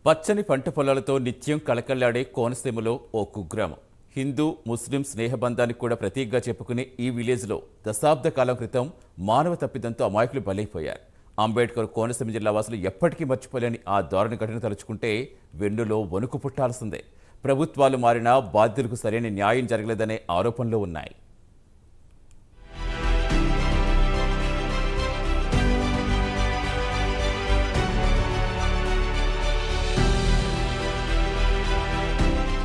పచ్చని పంట పొలాలతో నిత్యం కళకళ్లాడే కోనసీమలో ఓ కుగ్రామం. హిందూ ముస్లిం స్నేహబంధానికి కూడా ప్రతీకగా చెప్పుకునే ఈ విలేజ్లో దశాబ్ద కాలం క్రితం మానవ తప్పిదంతో అమాయకులు బలైపోయారు. అంబేద్కర్ కోనసీమ జిల్లా వాసులు ఎప్పటికీ మర్చిపోలేని ఆ దారుణ ఘటన తలుచుకుంటే వెన్నులో వణుకు పుట్టాల్సిందే. ప్రభుత్వాలు మారినా బాధ్యులకు సరైన న్యాయం జరగలేదనే ఆరోపణలు ఉన్నాయి.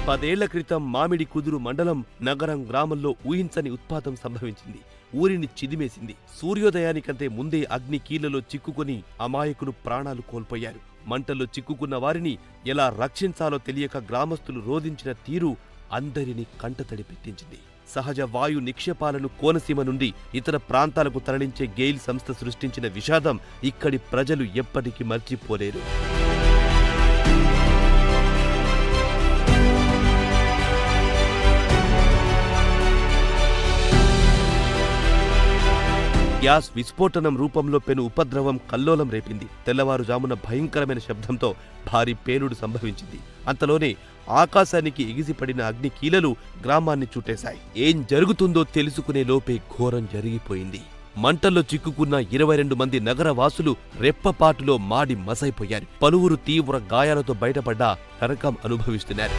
పదేళ్ల క్రితం మామిడి కుదురు మండలం నగరం గ్రామంలో ఊహించని ఉత్పాతం సంభవించింది. ఊరిని చిదిమేసింది. సూర్యోదయానికంటే ముందే అగ్ని కీళ్లలో చిక్కుకొని అమాయకులు ప్రాణాలు కోల్పోయారు. మంటల్లో చిక్కుకున్న వారిని ఎలా రక్షించాలో తెలియక గ్రామస్తులు రోధించిన తీరు అందరినీ కంటతడి పెట్టించింది. సహజ వాయు నిక్షేపాలను కోనసీమ నుండి ఇతర ప్రాంతాలకు తరలించే గెయిల్ సంస్థ సృష్టించిన విషాదం ఇక్కడి ప్రజలు ఎప్పటికీ మర్చిపోలేరు. గ్యాస్ విస్ఫోటనం రూపంలో పెను ఉపద్రవం కల్లోలం రేపింది. తెల్లవారుజామున భయంకరమైన శబ్దంతో భారీ పేలుడు సంభవించింది. అంతలోనే ఆకాశానికి ఎగిసిపడిన అగ్ని కీలలు గ్రామాన్ని చుట్టేశాయి. ఏం జరుగుతుందో తెలుసుకునే లోపే ఘోరం జరిగిపోయింది. మంటల్లో చిక్కుకున్న 22 మంది నగరవాసులు రెప్పపాటులో మాడి మసైపోయారు. పలువురు తీవ్ర గాయాలతో బయటపడ్డా నరకం అనుభవిస్తున్నారు.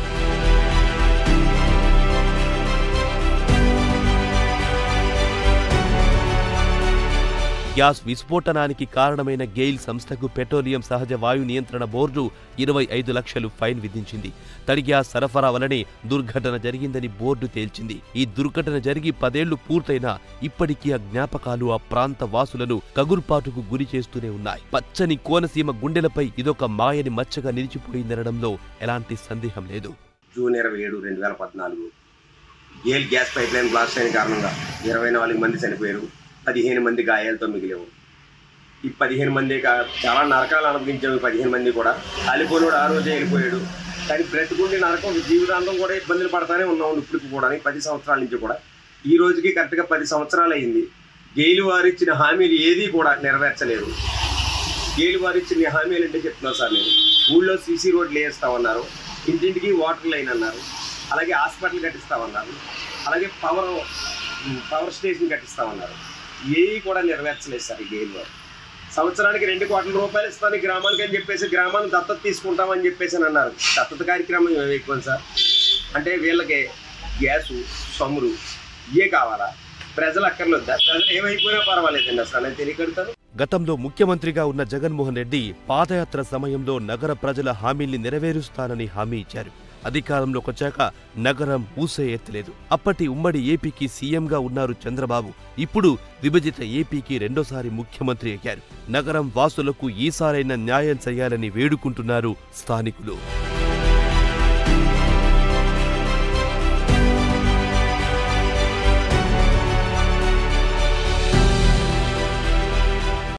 గ్యాస్ విస్ఫోటనానికి కారణమైన గెయిల్ సంస్థకు పెట్రోలియం సహజ వాయు నియంత్రణ బోర్డు 25 లక్షలు ఫైన్ విధించింది. తడి గ్యాస్ సరఫరా వలనే దుర్ఘటన జరిగిందని బోర్డు తేల్చింది. ఈ దుర్ఘటన జరిగి 10 ఏళ్లు పూర్తయినా ఇప్పటికీ ఆ జ్ఞాపకాలు ఆ ప్రాంత వాసులను కగుర్పాటుకు గురి చేస్తూనే ఉన్నాయి. పచ్చని కోనసీమ గుండెలపై ఇదొక మాయని మచ్చగా నిలిచిపోయిందనడంలో ఎలాంటి సందేహం లేదు. June 27, 2014 GAIL gas pipe line blast అయిన కారణంగా 24 మంది చనిపోయారు. 15 మంది గాయాలతో మిగిలేవు. ఈ 15 మంది చాలా నరకాలు అనుభవించాము. 15 మంది కూడా అలిపోయినోడు ఆ రోజే వెళ్ళిపోయాడు. కానీ బ్రతుకుండి నరకం జీవితాంతం కూడా ఇబ్బందులు పడతానే ఉన్నాం. ఇప్పటికి కూడా 10 సంవత్సరాల నుంచి కూడా ఈ రోజుకి కరెక్ట్గా 10 సంవత్సరాలు అయింది. గెయిల్ వారు ఇచ్చిన హామీలు ఏది కూడా నెరవేర్చలేరు. గెయిల్ వారు ఇచ్చిన హామీలు అంటే చెప్తున్నాను సార్, నేను ఊళ్ళో సీసీ రోడ్లు వేస్తామన్నారు, ఇంటింటికి వాటర్ లైన్ అన్నారు, అలాగే హాస్పిటల్ కట్టిస్తామన్నారు, అలాగే పవర్ స్టేషన్ కట్టిస్తామన్నారు. ఏవి కూడా నెరవేర్చలేదు సార్ ఈ గెయిల్ వారు. సంవత్సరానికి 2 కోట్ల రూపాయలు ఇస్తాను గ్రామానికి అని చెప్పేసి గ్రామాన్ని దత్తత తీసుకుంటామని చెప్పేసి అన్నారు. దత్తత కార్యక్రమం ఎక్కువ సార్. అంటే వీళ్ళకి గ్యాసు చమురు ఇవే కావాలా? ప్రజలు అక్కర్లేదా? ప్రజలు ఏమైపోయినా పర్వాలేదండి అసలు నేను తెలియకడతాను. గతంలో ముఖ్యమంత్రిగా ఉన్న జగన్మోహన్ రెడ్డి పాదయాత్ర సమయంలో నగర ప్రజల హామీల్ని నెరవేరుస్తానని హామీ ఇచ్చారు. అధికారంలోకి వచ్చాక నగరం ఊసే ఎత్తలేదు. అప్పటి ఉమ్మడి ఏపీకి సీఎంగా ఉన్నారు చంద్రబాబు. ఇప్పుడు విభజిత ఏపీకి రెండోసారి ముఖ్యమంత్రి అయ్యారు. నగరం వాసులకు ఈసారైన న్యాయం చేయాలని వేడుకుంటున్నారు స్థానికులు.